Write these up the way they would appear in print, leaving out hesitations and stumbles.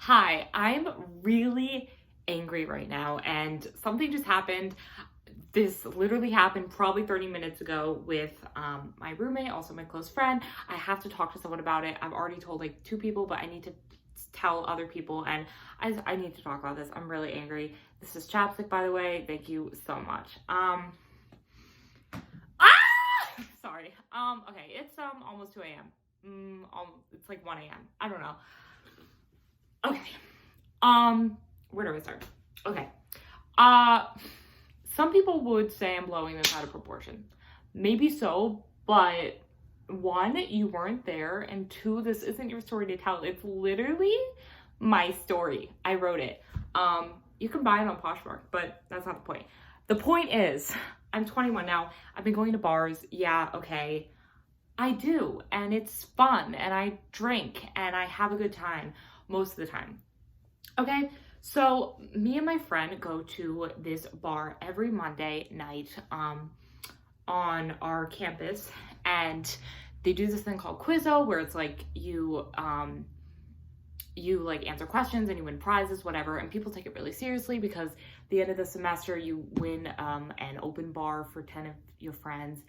Hi, I'm really angry right now, and something just happened. This literally happened probably 30 minutes ago with my roommate, also my close friend. I have to talk to someone about it. I've already told like two people, but I need to tell other people, and I need to talk about this. I'm really angry. This is Chapstick, by the way. Thank you so much. Sorry. Okay, it's almost 2 a.m. It's like 1 a.m. I don't know. Okay. Where do I start? Okay. Uh, some people would say I'm blowing this out of proportion. Maybe so, but one, you weren't there, and two, this isn't your story to tell. It's literally my story. I wrote it. You can buy it on Poshmark, but that's not the point. The point is, I'm 21 now. I've been going to bars. Yeah, okay. I do, and it's fun, and I drink, and I have a good time most of the time. Okay, so me and my friend go to this bar every Monday night on our campus, and they do this thing called Quizzo, where it's like you like answer questions and you win prizes, whatever, and people take it really seriously because at the end of the semester you win an open bar for 10 of your friends,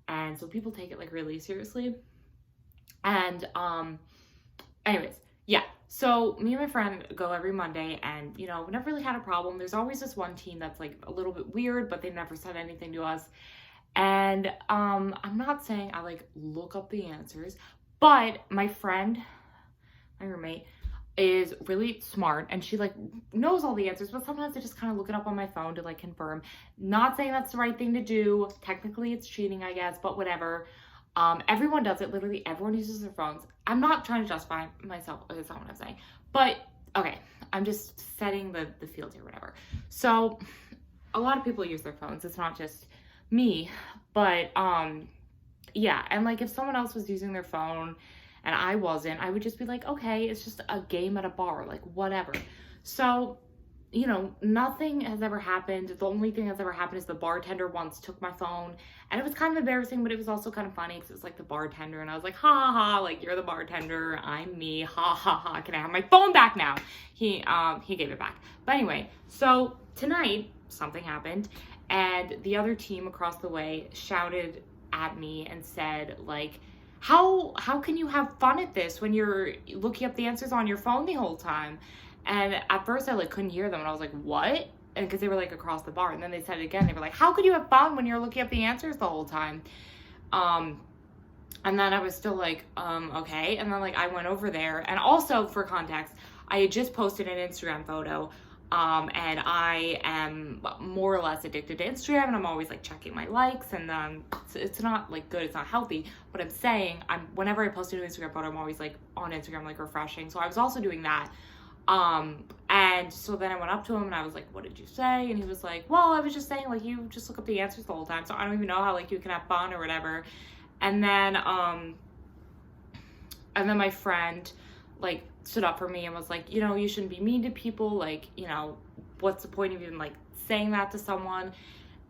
and so people take it like really seriously. And anyways, yeah, so me and my friend go every Monday, and we never really had a problem. There's always this one team that's like a little bit weird, but they never said anything to us. And I'm not saying I like look up the answers, but my friend, my roommate, is really smart, and she like knows all the answers, but sometimes I just kind of look it up on my phone to like confirm. Not saying that's the right thing to do. Technically it's cheating, I guess, but whatever. Everyone does it. Literally everyone uses their phones. I'm not trying to justify myself. That's not what I'm saying. But okay, I'm just setting the field here, whatever. So a lot of people use their phones. It's not just me, but yeah. And like if someone else was using their phone and I wasn't, I would just be like, okay, it's just a game at a bar, like whatever. So nothing has ever happened. The only thing that's ever happened is the bartender once took my phone, and it was kind of embarrassing, but it was also kind of funny because it was like the bartender, and I was like, ha ha ha, like you're the bartender, I'm me, ha ha ha, can I have my phone back now? He gave it back. But anyway, so tonight something happened, and the other team across the way shouted at me and said like, how can you have fun at this when you're looking up the answers on your phone the whole time? And at first I like couldn't hear them, and I was like, what? And because they were like across the bar, and then they said it again. They were like, how could you have fun when you're looking up the answers the whole time? And then I was still like, okay. And then like I went over there, and also for context, I had just posted an Instagram photo, and I am more or less addicted to Instagram, and I'm always like checking my likes, and it's not like good, it's not healthy. But I'm saying whenever I post a new Instagram photo, I'm always like on Instagram like refreshing. So I was also doing that. And so then I went up to him and I was like, what did you say? And he was like, well, I was just saying like you just look up the answers the whole time, so I don't even know how like you can have fun or whatever. And then my friend like stood up for me and was like, you shouldn't be mean to people, like, what's the point of even like saying that to someone?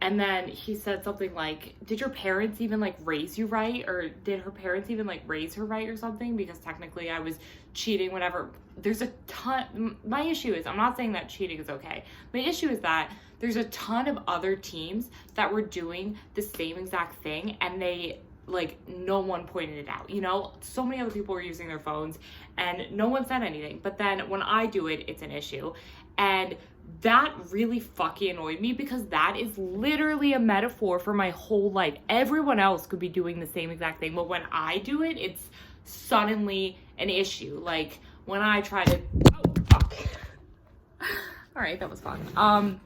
And then he said something like, did your parents even like raise you right? Or did her parents even like raise her right or something? Because technically I was cheating, whatever. There's a ton. My issue is, I'm not saying that cheating is okay. My issue is that there's a ton of other teams that were doing the same exact thing, and they like, no one pointed it out. So many other people were using their phones and no one said anything. But then when I do it, it's an issue. And that really fucking annoyed me, because that is literally a metaphor for my whole life. Everyone else could be doing the same exact thing, but when I do it, it's suddenly an issue. Like when I try to, oh fuck. All right, that was fun.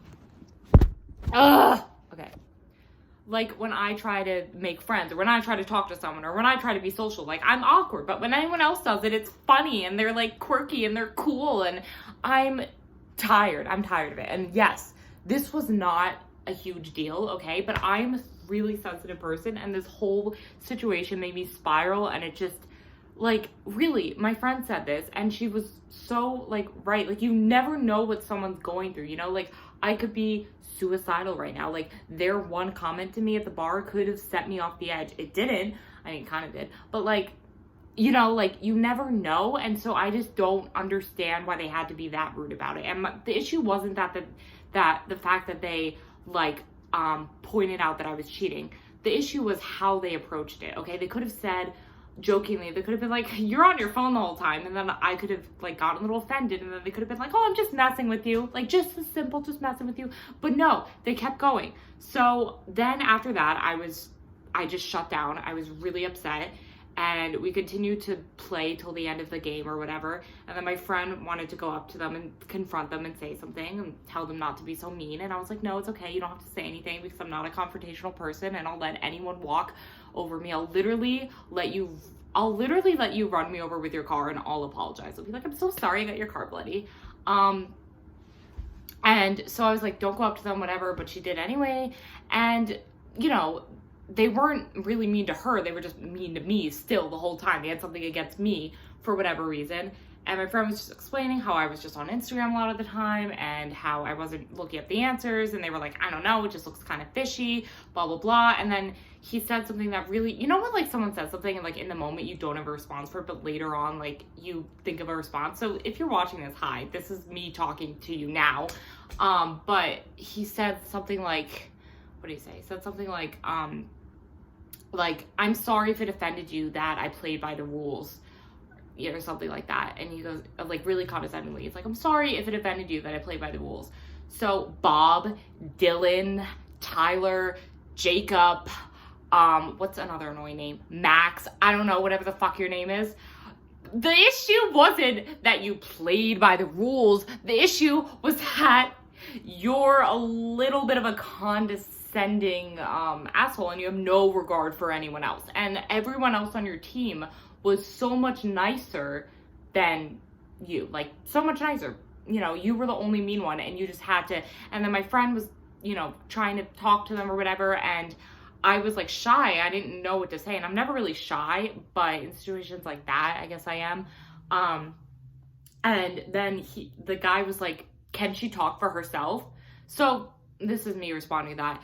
Okay. Like when I try to make friends, or when I try to talk to someone, or when I try to be social, like I'm awkward, but when anyone else does it, it's funny, and they're like quirky and they're cool, and I'm tired of it. And yes, this was not a huge deal, okay, but I'm a really sensitive person, and this whole situation made me spiral, and it just like, really, my friend said this, and she was so like right. Like, you never know what someone's going through, like I could be suicidal right now. Like, their one comment to me at the bar could have set me off the edge. It didn't. I mean, it kind of did, but like, you know, like, you never know. And so I just don't understand why they had to be that rude about it. And the issue wasn't that the fact that they, like, pointed out that I was cheating. The issue was how they approached it, okay? They could have said, jokingly, they could have been like, you're on your phone the whole time. And then I could have, like, gotten a little offended. And then they could have been like, oh, I'm just messing with you. Like, just as simple, just messing with you. But no, they kept going. So then after that, I just shut down. I was really upset. And we continued to play till the end of the game or whatever. And then my friend wanted to go up to them and confront them and say something and tell them not to be so mean. And I was like, no, it's okay. You don't have to say anything because I'm not a confrontational person and I'll let anyone walk over me. I'll literally let you run me over with your car and I'll apologize. I'll be like, I'm so sorry I got your car bloody. And so I was like, don't go up to them, whatever. But she did anyway. And, you know, they weren't really mean to her. They were just mean to me still the whole time. They had something against me for whatever reason. And my friend was just explaining how I was just on Instagram a lot of the time and how I wasn't looking at the answers. And they were like, I don't know, it just looks kind of fishy, blah, blah, blah. And then he said something that really, you know when, like, someone says something and, like, in the moment you don't have a response for it, but later on, like, you think of a response. So if you're watching this, hi, this is me talking to you now. But he said something like, what did he say? He said something like, I'm sorry if it offended you that I played by the rules, you know, or something like that. And he goes, like, really condescendingly, he's like, I'm sorry if it offended you that I played by the rules. So Bob, Dylan, Tyler, Jacob, what's another annoying name? Max, I don't know, whatever the fuck your name is. The issue wasn't that you played by the rules. The issue was that you're a little bit of a condescending asshole and you have no regard for anyone else. And everyone else on your team was so much nicer than you. Like, so much nicer. You know, you were the only mean one and you just had to. And then my friend was, you know, trying to talk to them or whatever. And I was, like, shy. I didn't know what to say. And I'm never really shy, but in situations like that, I guess I am. And then the guy was like, can she talk for herself? So this is me responding to that.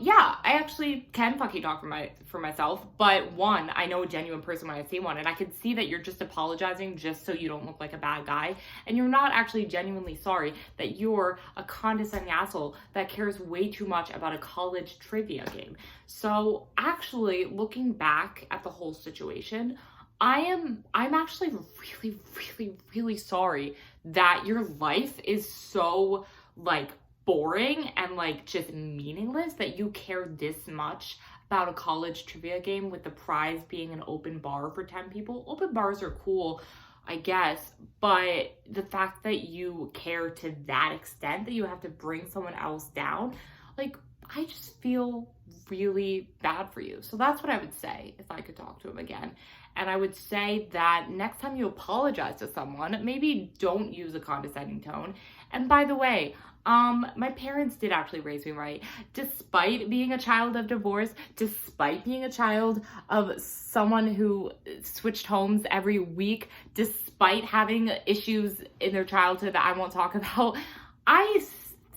Yeah, I actually can fucking talk for myself, but one, I know a genuine person when I see one, and I can see that you're just apologizing just so you don't look like a bad guy, and you're not actually genuinely sorry that you're a condescending asshole that cares way too much about a college trivia game. So actually, looking back at the whole situation, I'm actually really, really, really sorry that your life is so, like, boring and, like, just meaningless that you care this much about a college trivia game with the prize being an open bar for 10 people. Open bars are cool, I guess, but the fact that you care to that extent that you have to bring someone else down, like, I just feel really bad for you. So that's what I would say if I could talk to him again. And I would say that next time you apologize to someone, maybe don't use a condescending tone. And by the way, my parents did actually raise me right. Despite being a child of divorce, despite being a child of someone who switched homes every week, despite having issues in their childhood that I won't talk about, I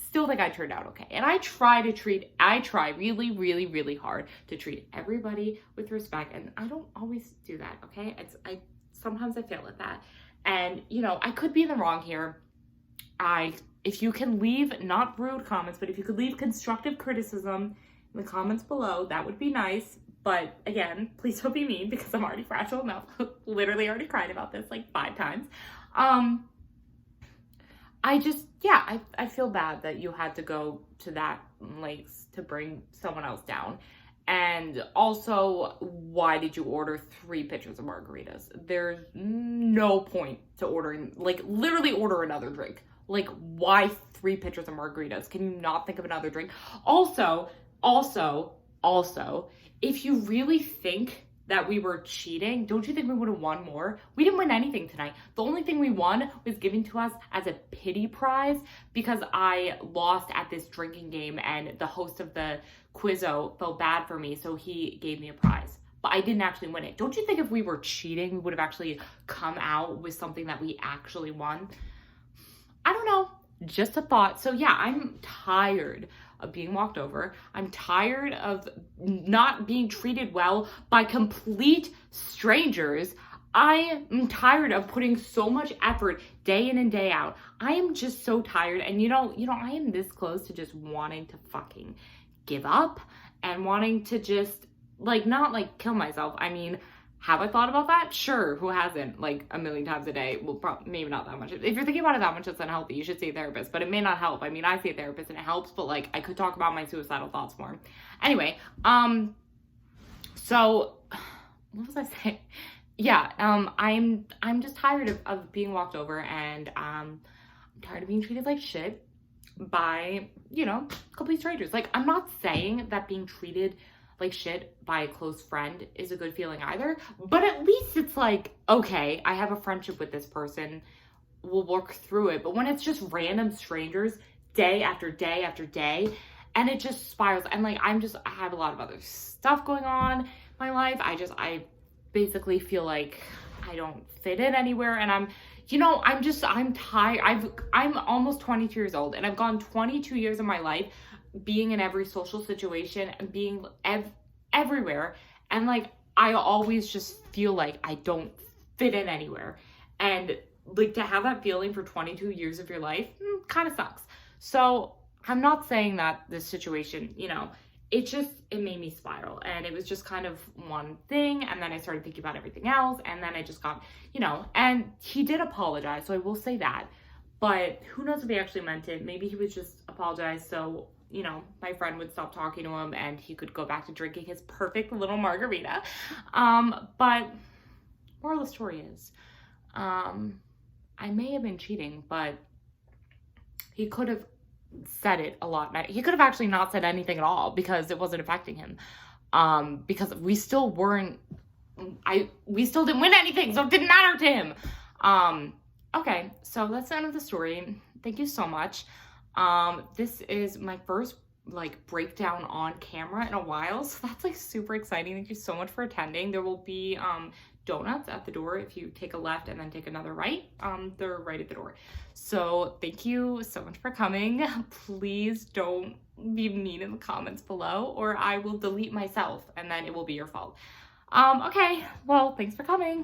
still think I turned out okay. And I try really, really, really hard to treat everybody with respect. And I don't always do that, okay? Sometimes I fail at that. And, you know, I could be in the wrong here. If you can leave, not rude comments, but if you could leave constructive criticism in the comments below, that would be nice. But again, please don't be mean because I'm already fragile enough. Literally already cried about this like 5 times. I feel bad that you had to go to that lengths to bring someone else down. And also, why did you order 3 pitchers of margaritas? There's no point to ordering, like, literally order another drink. Like, why 3 pitchers of margaritas? Can you not think of another drink? Also, if you really think that we were cheating, don't you think we would have won more? We didn't win anything tonight. The only thing we won was given to us as a pity prize because I lost at this drinking game and the host of the Quizzo felt bad for me, so he gave me a prize. But I didn't actually win it. Don't you think if we were cheating, we would have actually come out with something that we actually won? I don't know. Just a thought. So yeah, I'm tired of being walked over. I'm tired of not being treated well by complete strangers. I am tired of putting so much effort day in and day out. I am just so tired. And I am this close to just wanting to fucking give up and wanting to just like, not like kill myself. I mean, have I thought about that? Sure. Who hasn't? Like a million times a day. Well, maybe not that much. If you're thinking about it that much, it's unhealthy. You should see a therapist, but it may not help. I mean, I see a therapist and it helps, but like I could talk about my suicidal thoughts more. Anyway, so what was I saying? Yeah, I'm just tired of being walked over, and I'm tired of being treated like shit by, complete strangers. Like, I'm not saying that being treated like shit by a close friend is a good feeling either, but at least it's like, okay, I have a friendship with this person, we'll work through it. But when it's just random strangers day after day after day, and it just spirals, and like, I have a lot of other stuff going on in my life. I basically feel like I don't fit in anywhere, and I'm tired. I'm almost 22 years old, and I've gone 22 years of my life being in every social situation and being everywhere, and like I always just feel like I don't fit in anywhere, and like to have that feeling for 22 years of your life kind of sucks. So I'm not saying that this situation, it made me spiral, and it was just kind of one thing, and then I started thinking about everything else, and then I just got, and he did apologize, so I will say that, but who knows if he actually meant it. Maybe he was just apologized so, my friend would stop talking to him and he could go back to drinking his perfect little margarita. But moral of the story is, I may have been cheating, but he could have said it a lot. He could have actually not said anything at all because it wasn't affecting him. Because we still didn't win anything, so it didn't matter to him. Okay, so that's the end of the story. Thank you so much. This is my first like breakdown on camera in a while, so that's like super exciting. Thank you so much for attending. There will be donuts at the door if you take a left and then take another right. They're right at the door. So thank you so much for coming. Please don't be mean in the comments below, or I will delete myself and then it will be your fault. Okay, well, thanks for coming.